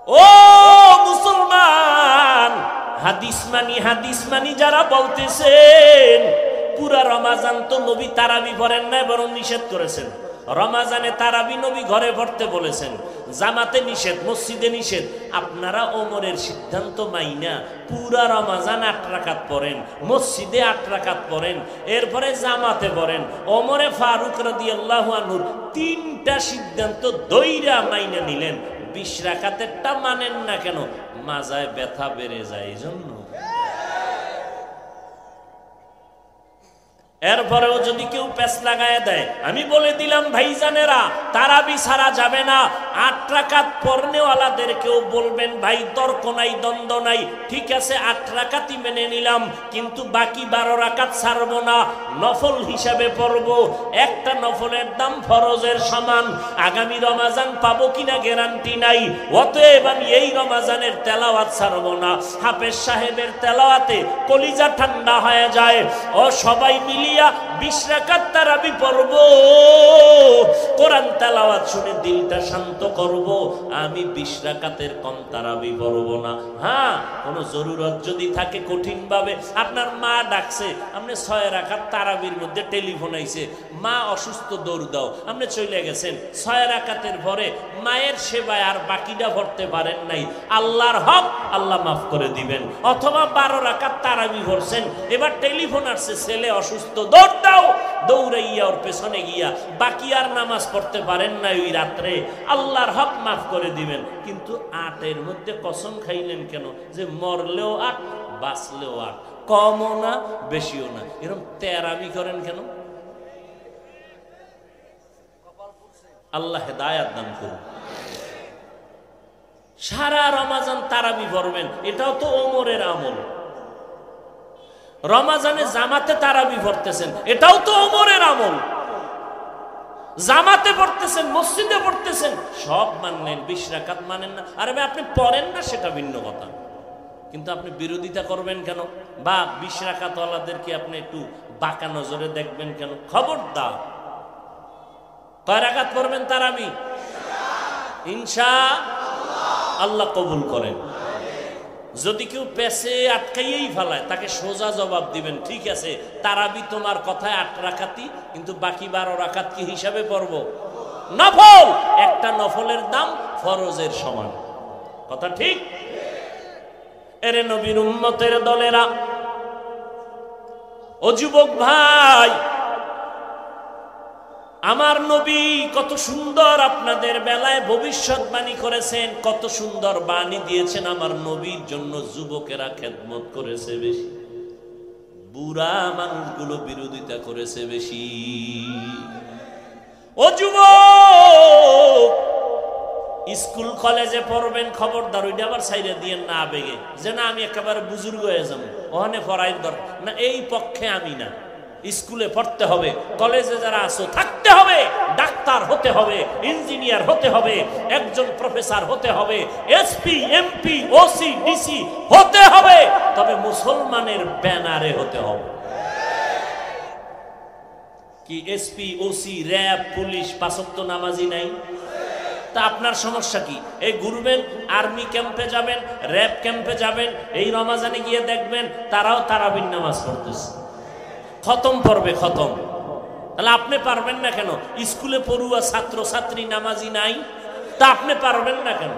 ও মুসলমান, হাদিস মানি যারা বলতেছেন পুরা রমাজান তো নবী তারাবি পড়েন না, বরং নিষেধ করেছেন। রমাজানে তারাবি নবী ঘরে পড়তে বলেছেন, জামাতে নিষেধ, মসজিদে নিষেধ। আপনারা ওমরের সিদ্ধান্ত মাইনা পুরা রমাজান 8 রাকাত পড়েন, মসজিদে 8 রাকাত পড়েন, এরপরে জামাতে পড়েন। ওমরে ফারুক রাদিয়াল্লাহু আনহুর 3টা সিদ্ধান্ত দইরা মাইনা নিলেন, 20 রাকাতেরটা মানেন না কেন? মাজায় ব্যথা বেড়ে যায় এই জন্য। এরপরেও যদি কেউ প্যাচ লাগায় দেয়, আমি বলে দিলাম ভাইজানেরা, তারাবি ছাড়া যাবে না। 8 রাকাত পড়নেওয়ালাদেরকেও বলবেন ভাই তর্ক নাই, দ্বন্দ্ব নাই, ঠিক আছে 8 রাকাতই মেনে নিলাম, কিন্তু বাকি 12 রাকাত ছাড়বো না, নফল হিসাবে পড়ব। একটা নফলের দাম ফরজের সমান। আগামী রমাজান পাবো কিনা গ্যারান্টি নাই, অতএব আমি এই রমাজানের তেলাওয়াত ছাড়বো না। হাফেজ সাহেবের তেলাওয়াতে কলিজা ঠান্ডা হয়ে যায়। ও সবাই মিলিয়া 20 রাকাত তারাবি পড়ব, কোরআন তেলাওয়াত শুনে দিলটা শান্ত করব। আমি 20 রাকাতের কম তারাবি পড়ব না। হ্যাঁ, কোনো জরুরত যদি থাকে, কঠিন ভাবে আপনার মা ডাকছে, আপনি 6 রাকাত তারাবির মধ্যে টেলিফোন আইছে, মা অসুস্থ, দৌড় দাও, আপনি চলে গেছেন। 6 রাকাতের পরে মায়ের সেবায় আর বাকিটা পড়তে পারেন নাই, আল্লাহর হক আল্লাহ মাফ করে দিবেন। অথবা 12 রাকাত তারাবি পড়ছেন, এবার টেলিফোন আসছে, ছেলে অসুস্থ, দৌড় দাও, দৌড়াইয়া ওর পেছনে গিয়া বাকি আর নামাজ পড়তে পারেন না ওই রাত্রে, আল্লাহর হক মাফ করে দিবেন। কিন্তু 8-এর মধ্যে কসম খাইলেন কেন যে মরলেও 8, বাঁচলেও 8, কমও না বেশিও না, এরকম তেরাবি করেন কেন? আল্লাহ হেদায়াত দান করুন। সারা রমাজান তারাবি পড়বেন, এটাও তো ওমরের আমল। রমাজানে জামাতে তারাবি পড়তেছেন, এটাও তো ওমরের আমল। জামাতে পড়তেছেন, মসজিদে পড়তেছেন, সব মানলেন, 20 রাকাত মানেন না। আরে ভাই, আপনি পড়েন না সেটা ভিন্ন কথা, কিন্তু আপনি বিরোধিতা করবেন কেন? বা 20 রাকাত ওয়ালাদেরকে আপনি একটু বাঁকা নজরে দেখবেন কেন? খবরদার। কয় রাকাত পড়বেন তারাবি? ইনশাআল্লাহ কবুল করেন। যদি কেউ পেছে আটকাইয়েই ফেলায়, তাকে সোজা জবাব দিবেন, ঠিক আছে তারাবি তোমার কথায় 8 রাকাতই, কিন্তু বাকি 12 রাকাত কি হিসাবে পড়ব? নফল। একটা নফলের দাম ফরজের সমান। কথা ঠিক? এরে নবীর উম্মতের দলেরা, ও যুবক ভাই, আমার নবী কত সুন্দর আপনাদের বেলায় ভবিষ্যৎবাণী করেছেন, কত সুন্দর বাণী দিয়েছেন। আমার নবীর জন্য যুবকেরা খেদমত করেছে বেশি, বুড়া মানুষগুলো বিরোধিতা করেছে বেশি। ও যুবক, স্কুল কলেজে পড়বেন, খবরদার ওইটা আবার সাইডে দিয়েন না আবেগে, যে না আমি একেবারে বুজুর্গ হয়ে যাবো, ওখানে পড়াই দরকার না, এই পক্ষে আমি না। স্কুলে পড়তে হবে, কলেজে যারা আছো থাকতে হবে, ডাক্তার হতে হবে, ইঞ্জিনিয়ার হতে হবে, একজন প্রফেসর হতে হবে, এসপি, এমপি, ওসি, ডিসি হতে হবে, তবে মুসলমানের ব্যানারে হতে হবে। কি এসপি, ওসি, র্যাব, পুলিশ 5 ওয়াক্ত নামাজি নাই? তা আপনার সমস্যা কি? এই ঘুরবেন, আর্মি ক্যাম্পে যাবেন, র্যাব ক্যাম্পে যাবেন, এই রমাজানে গিয়ে দেখবেন তারাও তারাবির নামাজ পড়তেছে, খতম পড়বে, খতম। তাহলে আপনি পারবেন না কেন? স্কুলে পড়ুয়া ছাত্র ছাত্রী নামাজি নাই, তা আপনি পারবেন না কেন?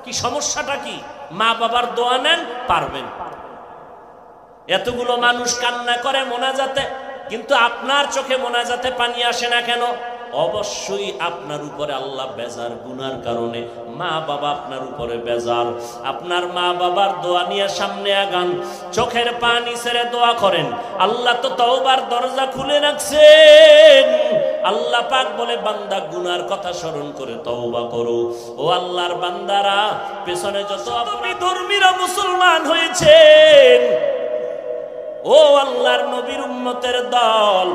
কি সমস্যাটা কি? মা বাবার দোয়া নেন, পারবেন। এতগুলো মানুষ কান্না করে মোনাজাতে, কিন্তু আপনার চোখে মোনাজাতে পানি আসে না কেন? অবশ্যই আপনার উপরে আল্লাহ বেজার, গুনার কারণে। মা বাবা আপনার উপরে বেজার। আপনার মা বাবার দোয়া নিয়ে সামনে আগান, চোখের পানি ছেড়ে দোয়া করেন। আল্লাহ তো তওবার দরজা খুলে রাখছেন। আল্লাহ পাক বলে, বান্দা গুনার কথা স্মরণ করে তওবা করো। ও আল্লাহর বান্দারা, পেছনে যত বিধর্মীরা মুসলমান হয়েছেন, ও আল্লাহর নবীর উম্মতের দল,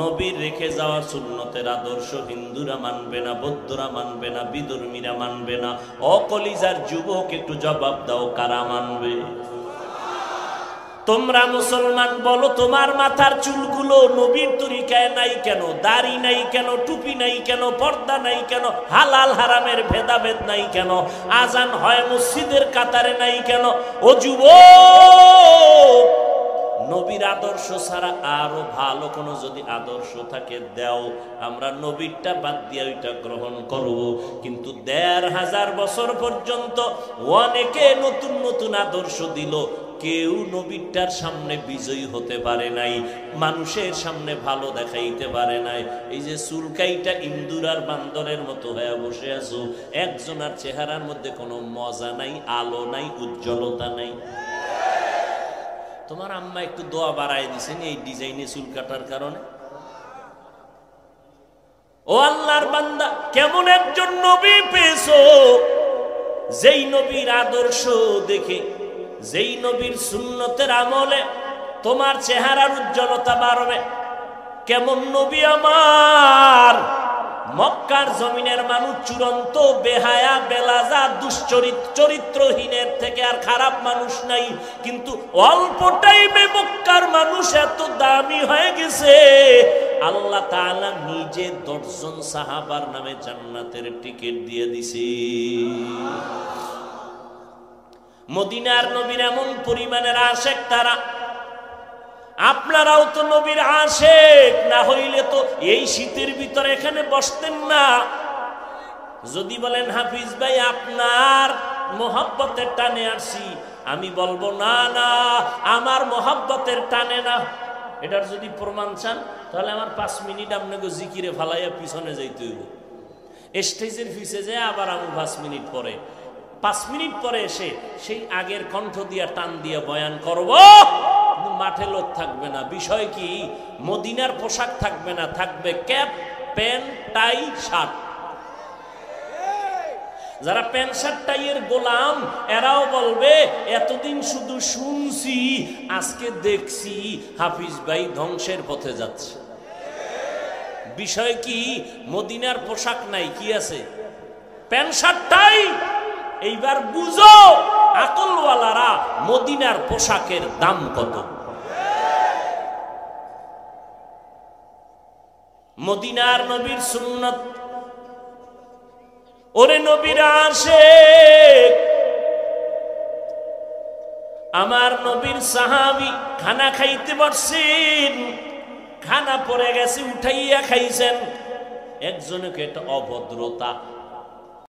নবীর রেখে যাওয়া সুন্নতের আদর্শ হিন্দুরা মানবে না, বৌদ্ধরা মানবে না, বিধর্মীরা মানবে না। ও কলিজার যুবক, একটু জবাব দাও, কারা মানবে? তোমরা মুসলমান বলো, তোমার মাথার চুলগুলো নবীর তরিকায় নাই কেন? দাড়ি নাই কেন? টুপি নাই কেন? পর্দা নাই কেন? হালাল হারামের ভেদাভেদ নাই কেন? আজান হয় মসজিদের কাতারে নাই কেন? ও যুবক, নবীর আদর্শ ছাড়া আরো ভালো কোনো যদি আদর্শ থাকে দাও, আমরা নবীরটা বাদ দিয়ে ওইটা গ্রহণ করব। কিন্তু ১৫০০ বছর পর্যন্ত অনেকে নতুন নতুন আদর্শ দিল, কেউ নবীরটার সামনে বিজয়ী হতে পারে নাই, মানুষের সামনে ভালো দেখাইতে পারে নাই। এই যে চুলকাইটা ইন্দুর আর বান্দরের মতো হয়ে বসে আছো, একজনের চেহারার মধ্যে কোনো মজা নাই, আলো নাই, উজ্জ্বলতা নাই। তোমার আম্মা একটু দোয়া বাড়ায় দিছেন এই ডিজাইনে চুল কাটার কারণে। ও আল্লাহর বান্দা, কেমন একজন নবী পেয়েছো যেই নবীর আদর্শ দেখে, যেই নবীর সুন্নতের আমলে তোমার চেহারার উজ্জ্বলতা বাড়বে। কেমন নবী আমার! মক্কার জমিনের মানুষ চূড়ান্ত বেহায়া, বেলাজা, চরিত্রহীনের থেকে আর খারাপ মানুষ নাই, কিন্তু অল্প টাইমে মক্কার মানুষ এত দামি হয়ে গেছে, আল্লাহ তাআলা নিজে ১০ জন সাহাবার নামে জান্নাতের টিকিট দিয়ে দিছে। মদিনার নবীর এমন পরিমাণের আশেক তারা। আপনারাও তো নবীর আশেক, না হইলে তো এই শীতের ভিতরে এখানে বসতেন না। যদি বলেন হাফিজ ভাই আপনার মোহাব্বতের টানে আসছি, আমি বলবো না না, আমার মোহাব্বতের টানে না। এটার যদি প্রমাণ চান তাহলে আমার 5 মিনিট আপনাকে জিকিরে ফালাইয়া পিছনে যাইতে হইব। স্টেজের পিছে যায় আবার আমি 5 মিনিট পরে, 5 মিনিট পরে এসে সেই আগের কণ্ঠ দিয়া টান দিয়ে বয়ান করব, কিন্তু মাঠে লোক থাকবে না। বিষয় কি? মদিনার পোশাক থাকবে না, থাকবে ক্যাপ, প্যান্ট, টাই, শার্ট। যারা প্যান্ট শার্ট টাইয়ের গোলাম, এরাও বলবে এতদিন শুধু শুনছি, আজকে দেখছি হাফিজ ভাই ধ্বংসের পথে যাচ্ছে। বিষয় কি? মদিনার পোশাক নাই, কি আছে? Pant shirt tie. এইবার বুঝো আকলওয়ালারা মদিনার পোশাকের দাম কত। মদিনার নবীর সুন্নত, ওরে নবীর আশিক, আমার নবীর সাহাবী খানা খাইতে বসছেন, খানা পড়ে গেছে, উঠাইয়া খাইছেন। একজনকে এটা অভদ্রতা,